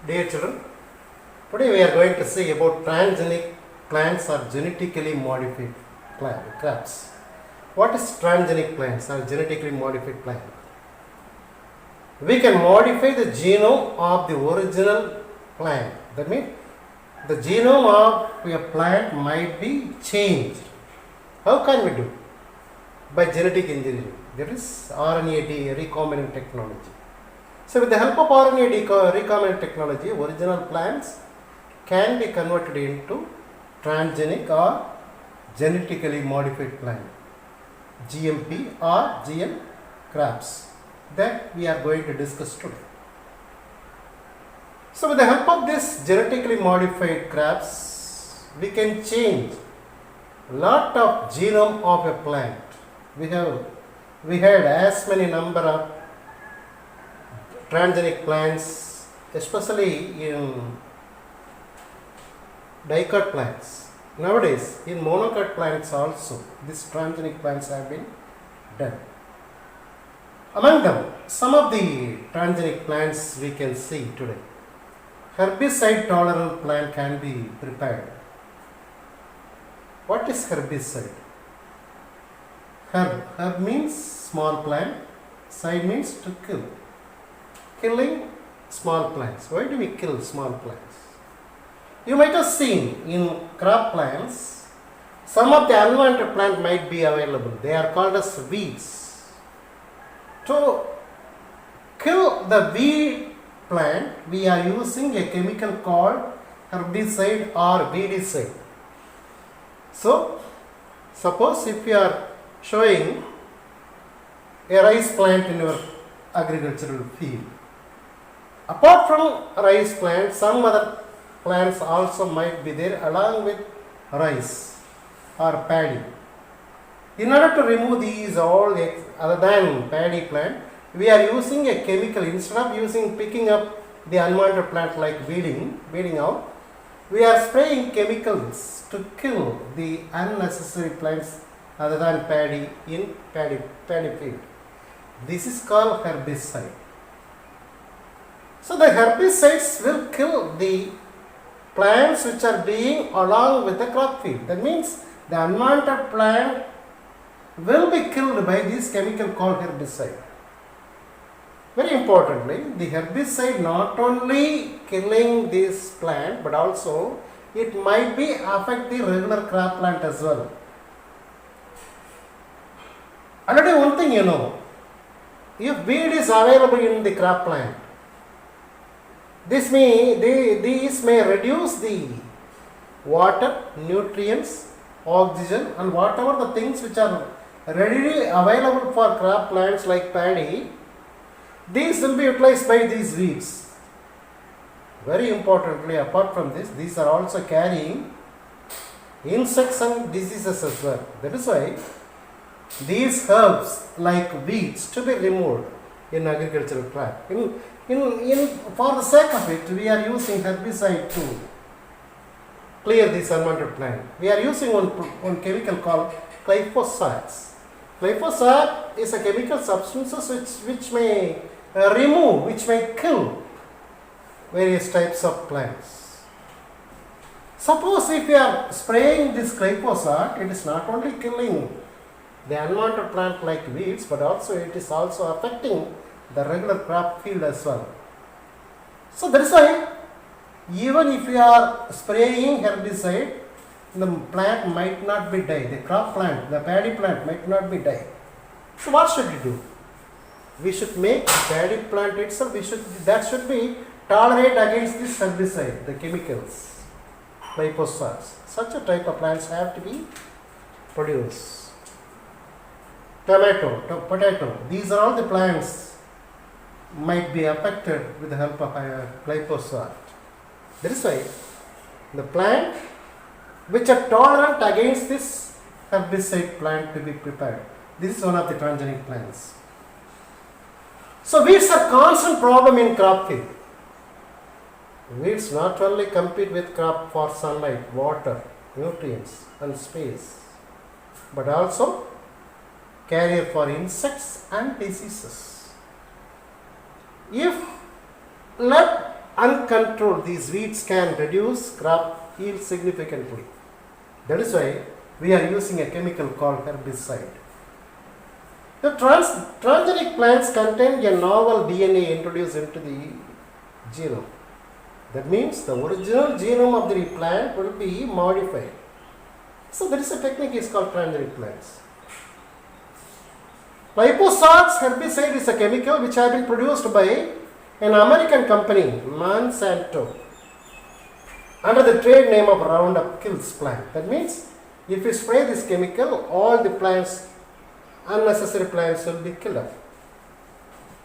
Dear children, today we are going to see about transgenic plants or genetically modified crops. What is transgenic plants or genetically modified plant? We can modify the genome of the original plant. That means the genome of a plant might be changed. How can we do? By genetic engineering. That is RNA recombinant technology. So with the help of RNA recombinant technology, original plants can be converted into transgenic or genetically modified plant, GMP or GM crops, that we are going to discuss today. So with the help of this genetically modified crops, we can change lot of genome of a plant. We had as many number of transgenic plants, especially in dicot plants. Nowadays, in monocot plants also, these transgenic plants have been done. Among them, some of the transgenic plants we can see today. Herbicide tolerant plant can be prepared. What is herbicide? Herb means small plant, side means to kill. Killing small plants. Why do we kill small plants? You might have seen in crop plants, some of the unwanted plant might be available. They are called as weeds. To kill the weed plant, we are using a chemical called herbicide or weedicide. So, suppose if you are showing a rice plant in your agricultural field, apart from rice plants, some other plants also might be there along with rice or paddy. In order to remove these all other than paddy plant, we are using a chemical. Instead of picking up the unwanted plant like weeding out, we are spraying chemicals to kill the unnecessary plants other than paddy in paddy field. This is called herbicide. So the herbicides will kill the plants which are being along with the crop field. That means the unwanted plant will be killed by this chemical called herbicide. Very importantly, the herbicide not only killing this plant, but also it might be affect the regular crop plant as well. Already one thing you know, if weed is available in the crop plant, these may reduce the water, nutrients, oxygen and whatever the things which are readily available for crop plants like paddy. These will be utilized by these weeds. Very importantly, apart from this, these are also carrying insects and diseases as well. That is why these herbs like weeds to be removed in agricultural crop. For the sake of it, we are using herbicide to clear this unwanted plant. We are using one chemical called glyphosate. Glyphosate is a chemical substance which may remove, which may kill various types of plants. Suppose if you are spraying this glyphosate, it is not only killing the unwanted plant like weeds, but also it is also affecting the regular crop field as well. So that is why even if you are spraying herbicide, the plant might not be die. The crop plant, the paddy plant might not be die. So what should we do? We should make the paddy plant itself, that should be tolerate against this herbicide, the chemicals, glyphosates. Such a type of plants have to be produced. Tomato, potato, these are all the plants might be affected with the help of glyphosate. That is why the plant which are tolerant against this herbicide plant to be prepared. This is one of the transgenic plants. So weeds are constant problem in crop field. Weeds not only compete with crop for sunlight, water, nutrients and space, but also carrier for insects and diseases. If let uncontrolled, these weeds can reduce crop yield significantly. That is why we are using a chemical called herbicide. The transgenic plants contain a novel DNA introduced into the genome. That means the original genome of the plant will be modified. So there is a technique is called transgenic plants. Glyphosate herbicide is a chemical which has been produced by an American company, Monsanto, under the trade name of Roundup kills plant. That means if you spray this chemical, all the plants, unnecessary plants will be killed off.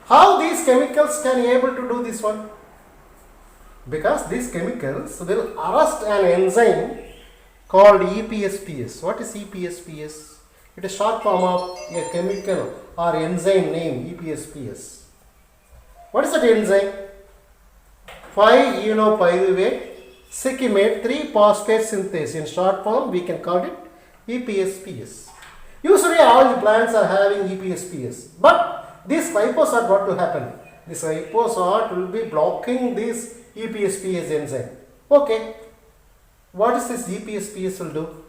How these chemicals can be able to do this one? Because these chemicals will arrest an enzyme called EPSPS. What is EPSPS? It is short form of a chemical or enzyme name EPSPS. What is that enzyme? 5-enopyruvate cyclimate 3-phosphate synthase. In short form, we can call it EPSPS. Usually, all the plants are having EPSPS. But this glyphosate, what will happen? This glyphosate will be blocking this EPSPS enzyme. Okay. What is this EPSPS will do?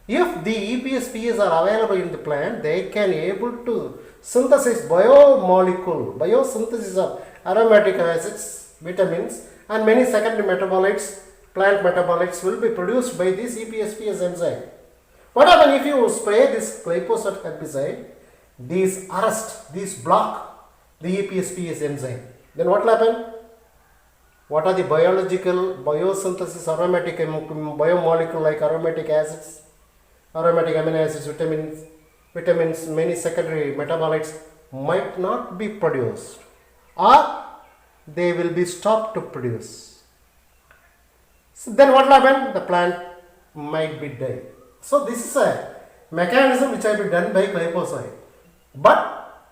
If the EPSPS are available in the plant, they can able to synthesize biosynthesis of aromatic acids, vitamins, and many secondary metabolites, plant metabolites will be produced by this EPSPS enzyme. What happens if you spray this glyphosate herbicide? These arrest, these block the EPSPS enzyme. Then what will happen? What are the biological biosynthesis aromatic biomolecule like aromatic acids, aromatic amino acids, vitamins, many secondary metabolites might not be produced, or they will be stopped to produce. So then what will happen? The plant might be dead. So this is a mechanism which has been done by glyphosate. But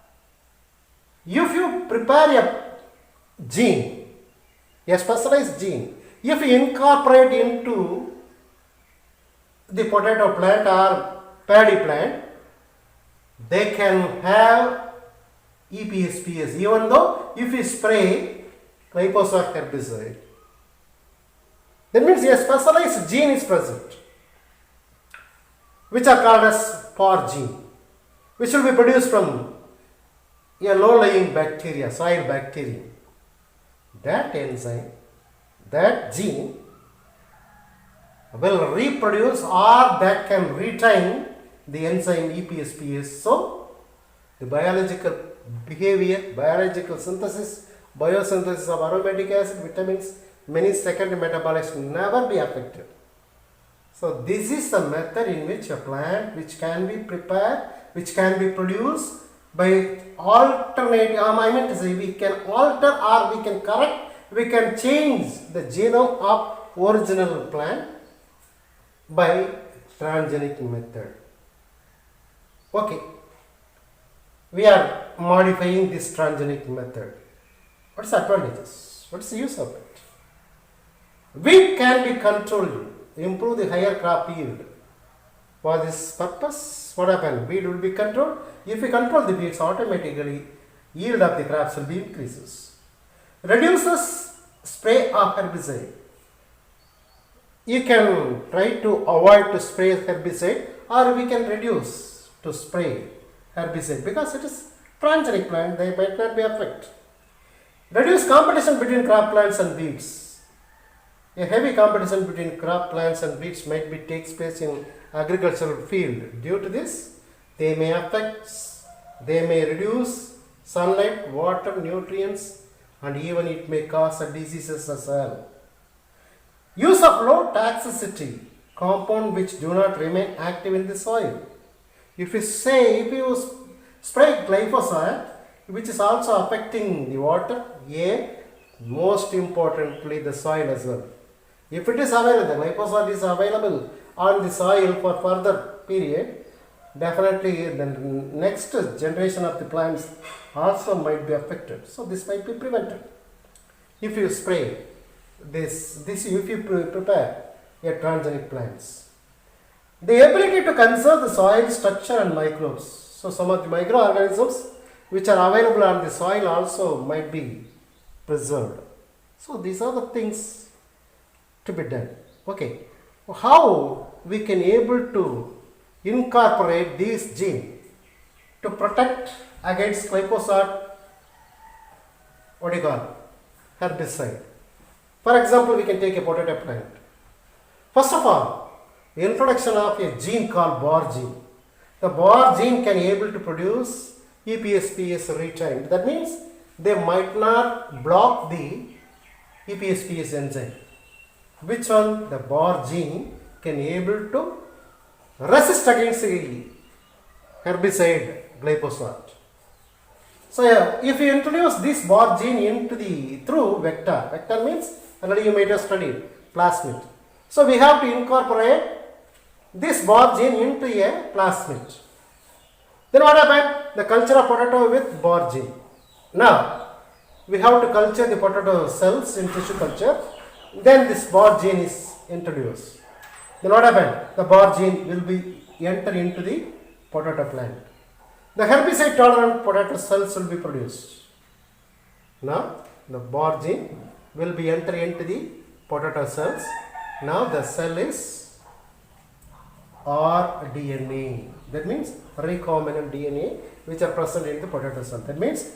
if you prepare a gene, a specialized gene, if you incorporate into the potato plant or paddy plant, they can have EPSPS even though if you spray glyphosate herbicide. That means a specialized gene is present, which are called as spore gene, which will be produced from a low-lying bacteria, soil bacteria. That enzyme, that gene will reproduce or that can retain the enzyme EPSPS. So, the biological behavior, biological synthesis, biosynthesis of aromatic acid, vitamins, many secondary metabolites will never be affected. So, this is the method in which a plant which can be prepared, which can be produced by alternating, I mean to say we can alter or we can correct, we can change the genome of original plant by transgenic method. Okay, we are modifying this transgenic method. What is the advantages? What is the use of it? Weed can be controlled, improve the higher crop yield. For this purpose, what happens? Weed will be controlled. If we control the weeds, automatically yield of the crops will be increases. Reduces spray of herbicide. You can try to avoid to spray herbicide, or we can reduce to spray herbicide because it is transgenic plant, they might not be affected. Reduce competition between crop plants and weeds. A heavy competition between crop plants and weeds might be takes place in agricultural field. Due to this, they may reduce sunlight, water, nutrients, and even it may cause diseases as well. Use of low toxicity compound which do not remain active in the soil. If you spray glyphosate, which is also affecting the water, air, most importantly the soil as well. If it is available, the glyphosate is available on the soil for further period, definitely the next generation of the plants also might be affected. So this might be prevented. If you spray this if you prepare a transgenic plants. The ability to conserve the soil structure and microbes. So some of the microorganisms which are available on the soil also might be preserved. So these are the things to be done. Okay, how we can able to incorporate these gene to protect against glyphosate, what do you call, herbicide. For example, we can take a potato plant. First of all, the introduction of a gene called BAR gene. The BAR gene can able to produce EPSPS retained. That means they might not block the EPSPS enzyme. Which one? The BAR gene can able to resist against the herbicide glyphosate. So if you introduce this BAR gene into the through vector means already you might have studied plasmid. So we have to incorporate this BAR gene into a plasmid. Then what happened? The culture of potato with BAR gene. Now we have to culture the potato cells in tissue culture. Then this BAR gene is introduced. Then what happened? The BAR gene will be enter into the potato plant. The herbicide tolerant potato cells will be produced. Now the BAR gene will be enter into the potato cells. Now the cell is rDNA. That means recombinant DNA which are present in the potato cell. That means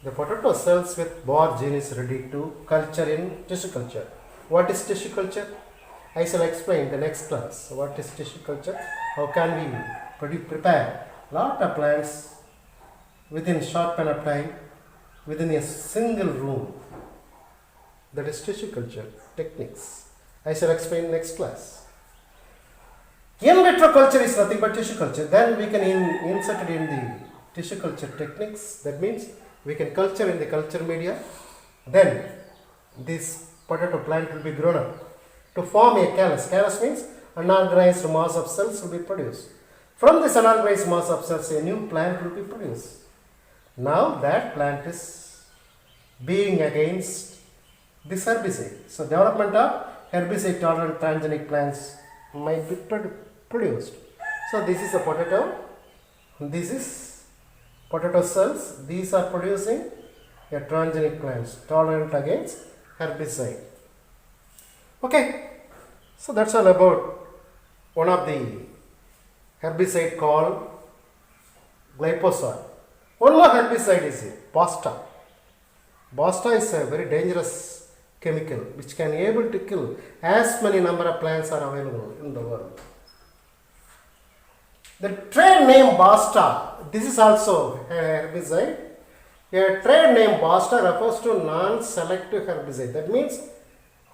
the potato cells with BAR gene is ready to culture in tissue culture. What is tissue culture? I shall explain in the next class. What is tissue culture? How can we prepare lot of plants within short span of time within a single room? That is tissue culture techniques. I shall explain next class. In vitro culture is nothing but tissue culture. Then we can insert it in the tissue culture techniques. That means we can culture in the culture media. Then this potato plant will be grown up to form a callus. Callus means unorganized mass of cells will be produced. From this unorganized mass of cells, a new plant will be produced. Now that plant is being against this herbicide. So development of herbicide tolerant transgenic plants might be produced. So this is a potato. This is potato cells. These are producing a transgenic plants tolerant against herbicide. Okay. So that's all about one of the herbicide called glyphosate. One more herbicide is Basta. Basta is a very dangerous chemical which can able to kill as many number of plants are available in the world. The trade name Basta, this is also a herbicide. A trade name Basta refers to non-selective herbicide. That means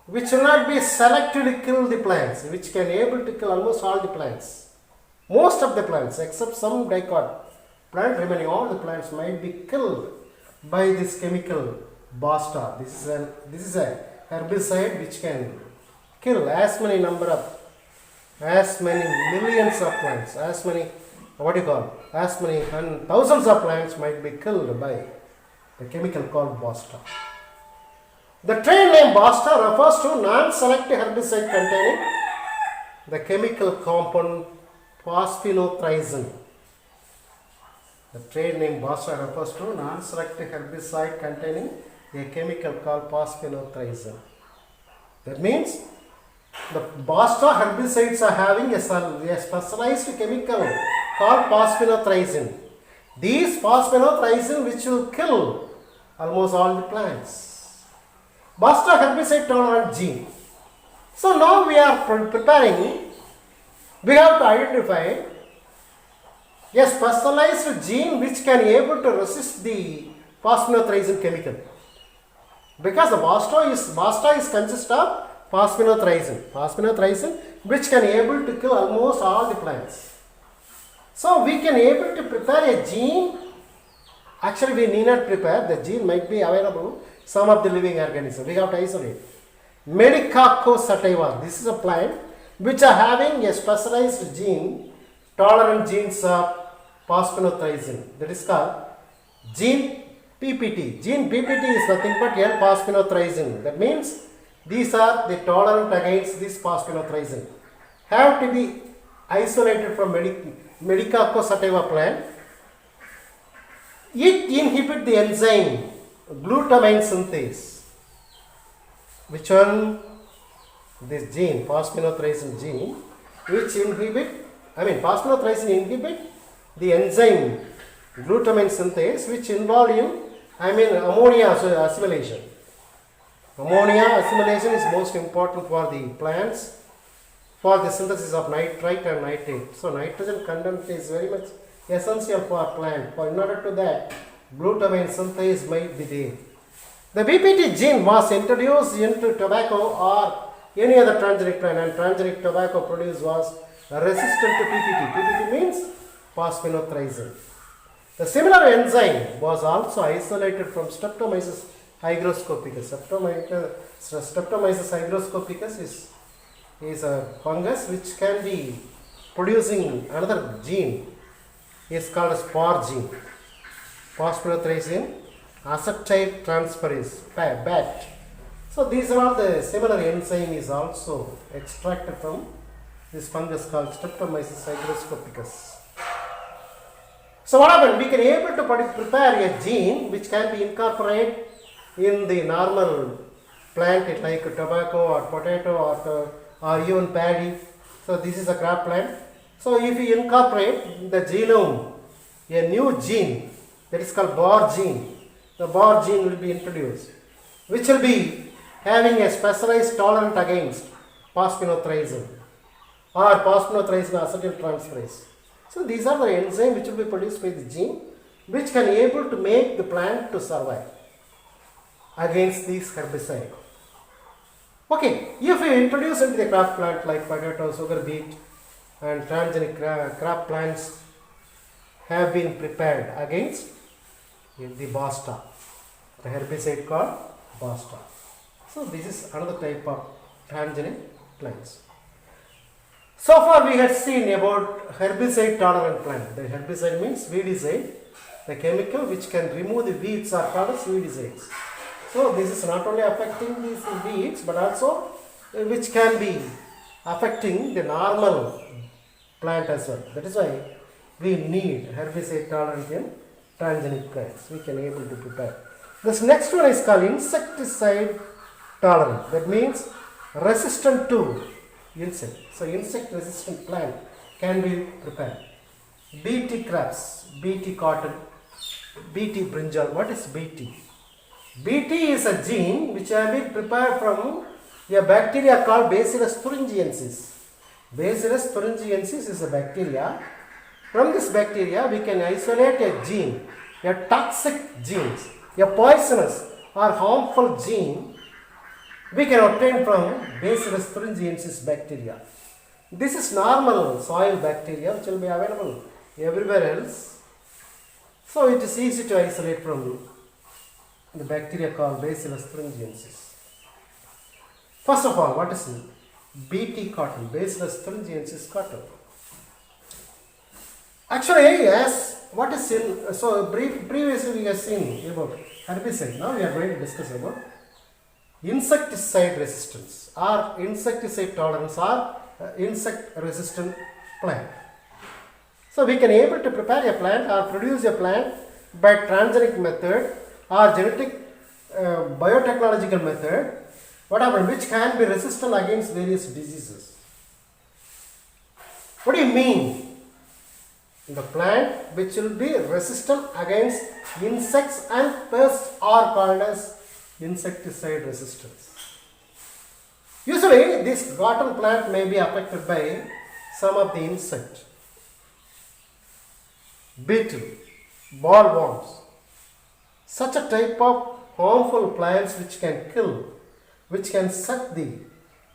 which will not be selectively kill the plants, which can able to kill almost all the plants. Most of the plants except some dicot plant remaining, all the plants might be killed by this chemical Basta. This is a herbicide which can kill as many millions of plants, as many thousands of plants might be killed by the chemical called Basta. The trade name Basta refers to non-selective herbicide containing the chemical compound phosphinothryzin. The trade name Basta refers to non-selective herbicide containing a chemical called phosphinothryzin. That means the Basta herbicides are having a specialized chemical called phosphinothryzin. These phosphinothryzin which will kill almost all the plants. Basta herbicide tolerant gene. So now we are preparing, we have to identify a specialized gene which can able to resist the phosphinothryzin chemical. Because the Basta is consist of phosphinothryzin which can able to kill almost all the plants. So we can able to prepare a gene. Actually we need not prepare, the gene might be available some of the living organisms. We have to isolate. Medicago sativa, this is a plant which are having a specialized gene, tolerant genes of phosphinothryzin. That is called gene PPT. Gene PPT is nothing but L-phosphinothryzin. That means these are the tolerant against this phosphinothryzin. Have to be isolated from Medicago sativa plant. It inhibits the enzyme glutamine synthase. Which one? This gene, phosphinothrysin gene, which phosphinothrysin inhibit the enzyme glutamine synthase, which involve in ammonia assimilation. Ammonia assimilation is most important for the plants for the synthesis of nitrite and nitrate. So nitrogen content is very much essential for plant. In order to that, glutamine synthase might be there. The BPT gene was introduced into tobacco or any other transgenic plant, and transgenic tobacco produce was resistant to PPT. PPT means phosphinothrysin. The similar enzyme was also isolated from Streptomyces hygroscopicus. Streptomyces hygroscopicus is a fungus which can be producing another gene. It's called as PAR gene. Phosphinothrysin acetyl transferase, BAT. So these are all the similar enzyme is also extracted from this fungus called Streptomyces hygroscopicus. So what happened? We can able to prepare a gene which can be incorporated in the normal plant like tobacco or potato or even paddy. So this is a crop plant. So if we incorporate the genome, a new gene that is called BAR gene, the BAR gene will be introduced, which will be having a specialized tolerant against phosphinothrysin or phosphinothrysin acetyl transferase. So these are the enzymes which will be produced by the gene which can able to make the plant to survive against these herbicide. Okay, if we introduce into the crop plant like potato, sugar beet and transgenic crop plants have been prepared against the Basta, the herbicide called Basta. So this is another type of transgenic plants. So far we had seen about herbicide tolerant plant. The herbicide means weedicide, the chemical which can remove the weeds are called as weedicides. So this is not only affecting these weeds but also which can be affecting the normal plant as well. That is why we need herbicide tolerant in transgenic plants. We can able to prepare. This next one is called insecticide tolerant. That means resistant to insect. So insect resistant plant can be prepared. BT crops, BT cotton, BT brinjal. What is BT? BT is a gene which has been prepared from a bacteria called Bacillus thuringiensis. Bacillus thuringiensis is a bacteria. From this bacteria we can isolate a gene, a toxic gene, a poisonous or harmful gene we can obtain from Bacillus thuringiensis bacteria. This is normal soil bacteria which will be available everywhere else. So it is easy to isolate from the bacteria called Bacillus thuringiensis. First of all, what is BT cotton, Bacillus thuringiensis cotton? Actually, yes, what is in, so previously we have seen about herbicide. Now we are going to discuss about insecticide resistance or insecticide tolerance or insect resistant plant. So we can able to prepare a plant or produce a plant by transgenic method or genetic biotechnological method, whatever, which can be resistant against various diseases. What do you mean? The plant which will be resistant against insects and pests are called as insecticide resistance. Usually this cotton plant may be affected by some of the insect, beetle, bollworms, such a type of harmful plants which can kill, which can suck the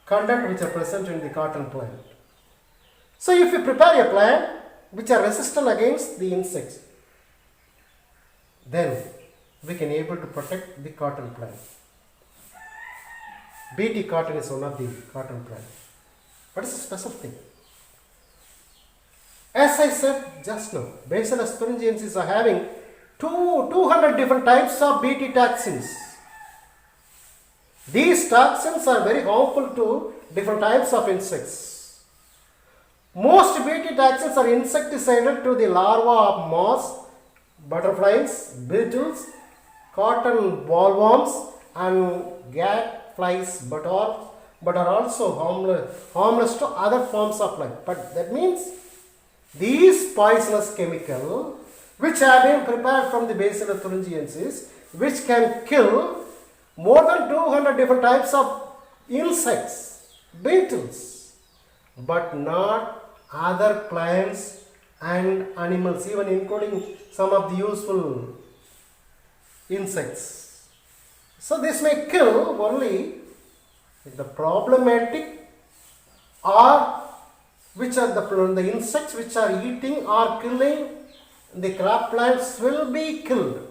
content which are present in the cotton plant. So if you prepare a plant which are resistant against the insects, then we can able to protect the cotton plant. BT cotton is one of the cotton plant. What is the special thing? As I said just now, Bacillus thuringiensis are having 200 different types of BT toxins. These toxins are very harmful to different types of insects. Most BT toxins are insecticidal to the larvae of moths, butterflies, beetles, cotton bollworms and flies, but are also harmless to other forms of life. But that means these poisonous chemical which have been prepared from the Bacillus thuringiensis, which can kill more than 200 different types of insects, beetles, but not other plants and animals, even including some of the useful insects. So this may kill only the problematic or which are the insects which are eating or killing the crop plants will be killed.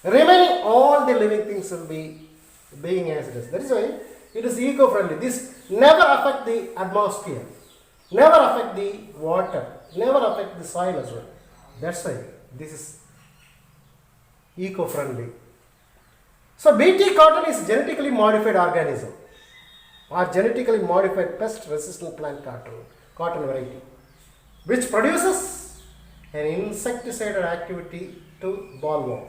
Remaining all the living things will be being as it is. That is why it is eco-friendly. This never affect the atmosphere, never affect the water, never affect the soil as well. That's why this is eco-friendly. So Bt cotton is genetically modified organism or genetically modified pest resistant plant cotton variety, which produces an insecticidal activity to bollworm.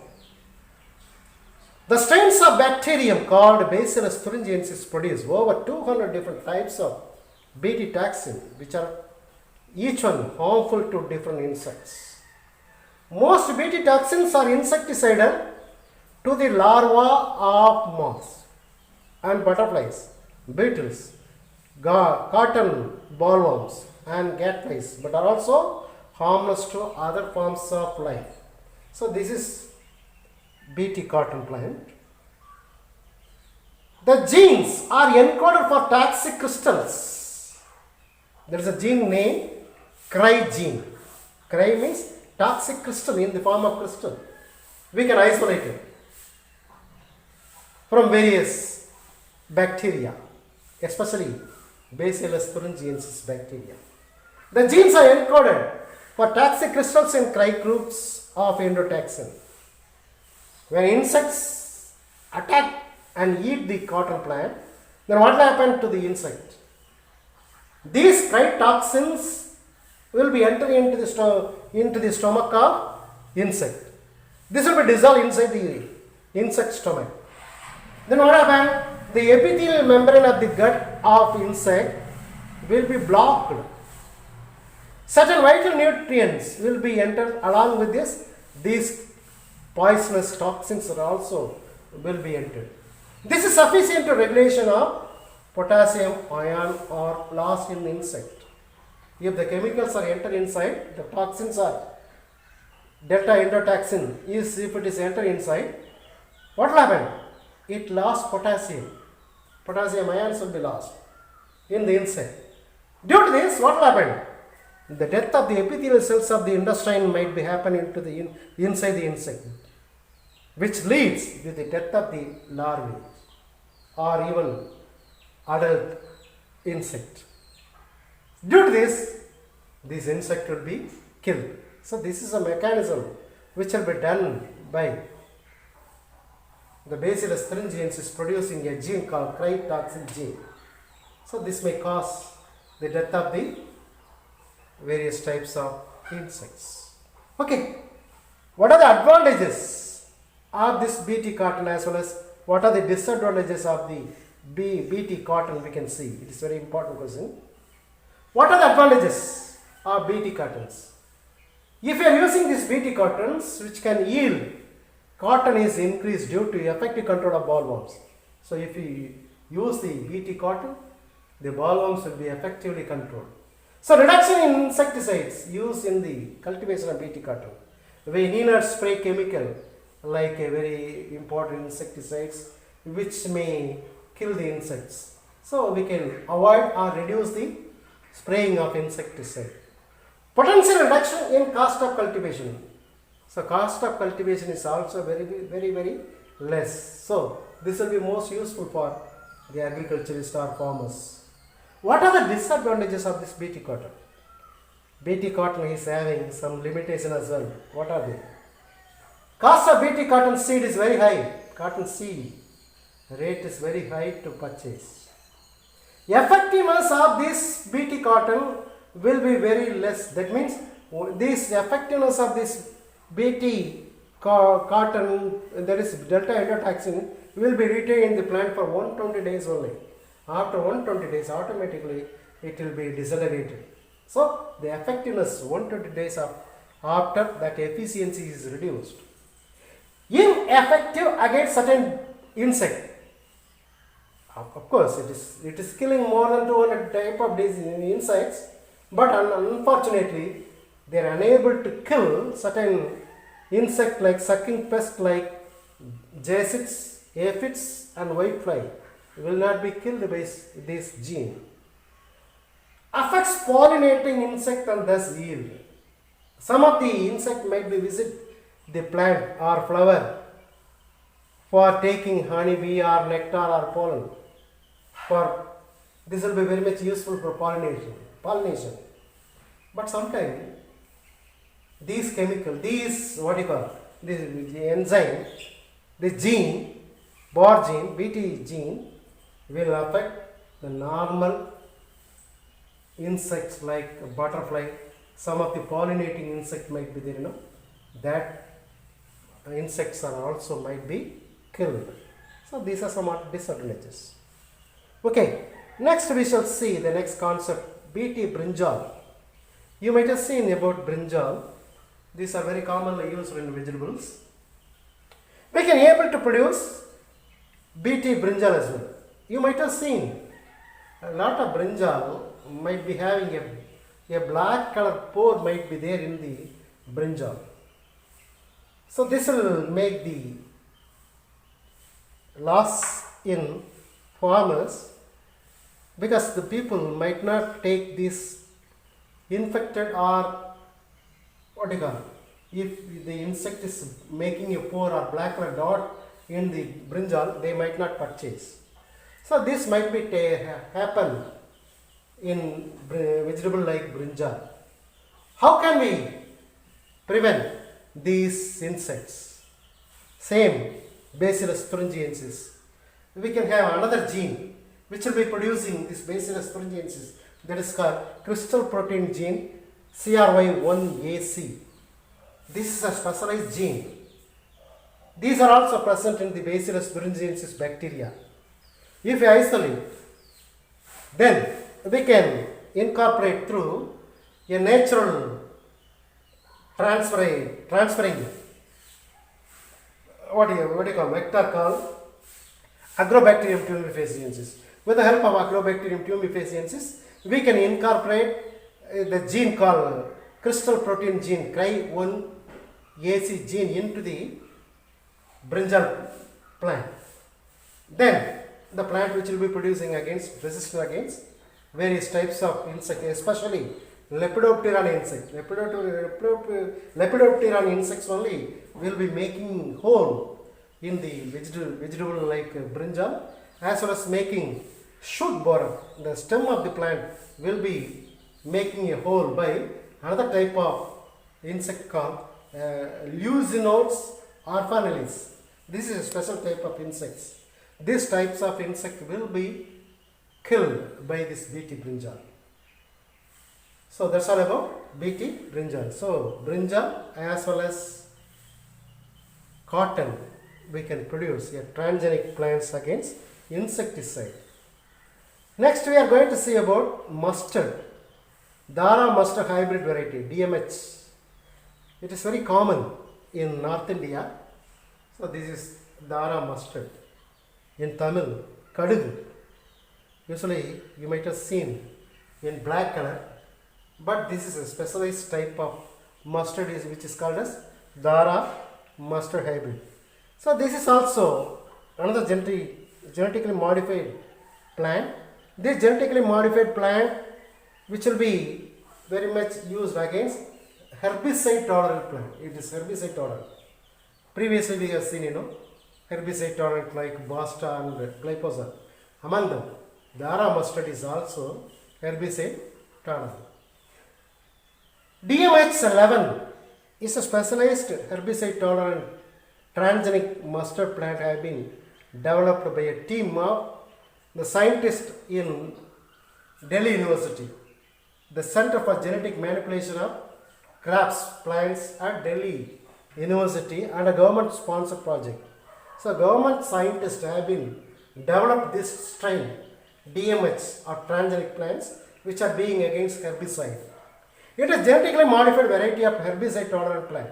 The strains of bacterium called Bacillus thuringiensis produce over 200 different types of Bt toxin, which are each one harmful to different insects. Most Bt toxins are insecticidal to the larvae of moths and butterflies, beetles, cotton bollworms and gadflies, but are also harmless to other forms of life. So this is Bt cotton plant. The genes are encoded for toxic crystals. There is a gene named Cry gene. Cry means toxic crystal in the form of crystal. We can isolate it from various bacteria, especially Bacillus thuringiensis bacteria. The genes are encoded for toxic crystals in Cry groups of endotoxin. When insects attack and eat the cotton plant, then what will happen to the insect? These Cry toxins will be entering into the stomach of insect. This will be dissolved inside the insect stomach. Then what happens? The epithelial membrane of the gut of insect will be blocked. Certain vital nutrients will be entered along with this. These poisonous toxins are also will be entered. This is sufficient to regulation of potassium ion or loss in the insect. If the chemicals are entered inside, the toxins are delta endotoxin is if it is entered inside, what will happen? It lost potassium. Potassium ions will be lost in the insect. Due to this, what will happen? The death of the epithelial cells of the intestine might be happening to the inside the insect, which leads to the death of the larvae or even adult insect. Due to this insect will be killed. So this is a mechanism which will be done by the Bacillus thuringiensis producing a gene called Cry toxin gene. So this may cause the death of the various types of insects. Okay, what are the advantages of this Bt cotton as well as what are the disadvantages of the Bt cotton? We can see it is very important question. What are the advantages of Bt cottons? If you are using these Bt cottons which can yield, cotton is increased due to effective control of bollworms. So if you use the Bt cotton, the bollworms will be effectively controlled. So reduction in insecticides used in the cultivation of Bt cotton. We need not spray chemical like a very important insecticides which may kill the insects. So we can avoid or reduce the spraying of insecticide. Potential reduction in cost of cultivation. So cost of cultivation is also very less. So this will be most useful for the agriculturist or farmers. What are the disadvantages of this Bt cotton? Bt cotton is having some limitation as well. What are they? Cost of Bt cotton seed is very high. Cotton seed rate is very high to purchase. Effectiveness of this Bt cotton will be very less. That means this effectiveness of this Bt cotton, there is delta endotoxin, will be retained in the plant for 120 days only. After 120 days, automatically it will be decelerated. So the effectiveness 120 days after that efficiency is reduced. Ineffective against certain insect. Of course, it is killing more than 200 type of these insects, but unfortunately, they are unable to kill certain insect like sucking pest like jacids, aphids, and whitefly. Will not be killed by this gene. Affects pollinating insect and thus yield. Some of the insect might be visit the plant or flower for taking honeybee or nectar or pollen. For this will be very much useful for pollination. But sometimes these chemical, this enzyme, this gene, BOR gene, BT gene, will affect the normal insects like butterfly. Some of the pollinating insect might be there, that insects are also might be killed. So these are some disadvantages. Okay, next we shall see the next concept, BT brinjal. You might have seen about brinjal. These are very commonly used in vegetables. We can able to produce BT brinjal as well. You might have seen a lot of brinjal might be having a black color pore might be there in the brinjal. So this will make the loss in farmers, because the people might not take this infected or if the insect is making a pore or black color dot in the brinjal, they might not purchase. So this might be happen in vegetable like brinjal. How can we prevent these insects? Same Bacillus thuringiensis. We can have another gene which will be producing this Bacillus thuringiensis, that is called crystal protein gene CRY1AC. This is a specialized gene. These are also present in the Bacillus thuringiensis bacteria. If we isolate, then we can incorporate through a natural transferring what do you call vector called Agrobacterium tumefaciensis. With the help of Agrobacterium tumefaciensis, we can incorporate the gene called crystal protein gene CRY1AC gene into the brinjal plant. Then the plant which will be producing resistant against various types of insects, especially Lepidopteran insect. Lepidopteran insects only will be making hole in the vegetable like brinjal, as well as making shoot borer. The stem of the plant will be making a hole by another type of insect called Leucinodes orphanalis. This is a special type of insects. These types of insect will be killed by this BT brinjal. So that's all about BT brinjal. So brinjal as well as cotton, we can produce a transgenic plants against insecticide. Next we are going to see about mustard, Dara mustard hybrid variety, DMH. It is very common in North India. So this is Dara mustard. In Tamil, Kadugu. Usually you might have seen in black color, but this is a specialized type of mustard which is called as Dara mustard hybrid. So this is also another genetically modified plant. This genetically modified plant which will be very much used against herbicide tolerant plant. It is herbicide tolerant. Previously we have seen herbicide tolerant like Basta and Glyphosate. Among them, Dara mustard is also herbicide tolerant. DMH11 is a specialized herbicide tolerant transgenic mustard plant have been developed by a team of the scientists in Delhi University, the Center for Genetic Manipulation of Crops Plants at Delhi university and a government sponsored project. So government scientists have been developed this strain DMH or transgenic plants which are being against herbicide. It is genetically modified variety of herbicide tolerant plant,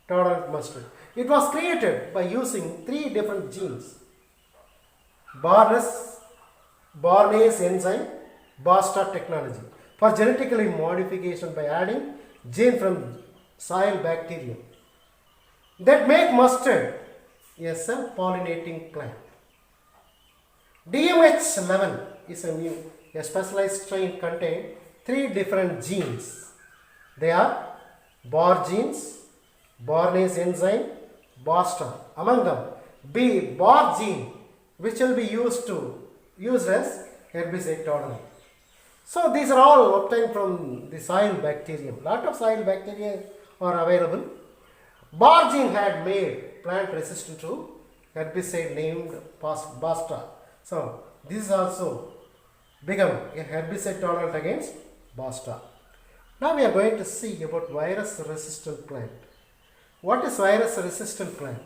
tolerant mustard. It was created by using 3 different genes: Barnes enzyme, BASTA technology for genetically modification by adding gene from soil bacterium that make mustard a self-pollinating plant. DMH11 is a specialized strain contain 3 different genes. They are Bar genes, Barnes enzyme, BASTA. Among them, Bar gene, which will be used as herbicide tolerant. So these are all obtained from the soil bacterium. Lot of soil bacteria are available. Bar gene had made plant resistant to herbicide named BASTA. So this is also become a herbicide tolerant against BASTA. Now we are going to see about virus resistant plant. What is virus resistant plant?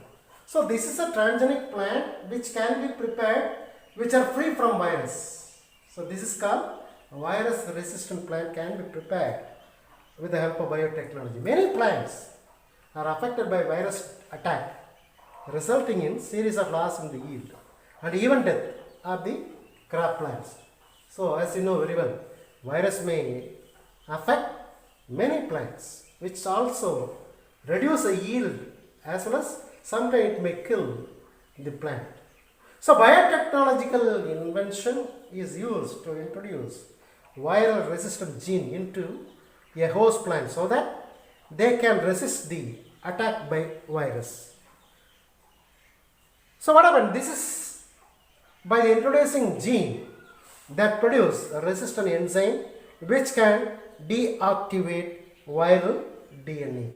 So this is a transgenic plant which can be prepared which are free from virus. So this is called a virus resistant plant can be prepared with the help of biotechnology. Many plants are affected by virus attack, resulting in series of loss in the yield and even death of the crop plants. So as you know very well, virus may affect many plants which also reduce the yield as well as sometimes it may kill the plant. So biotechnological invention is used to introduce viral resistant gene into a host plant so that they can resist the attack by virus. So what happened? This is by the introducing gene that produce a resistant enzyme which can deactivate viral DNA.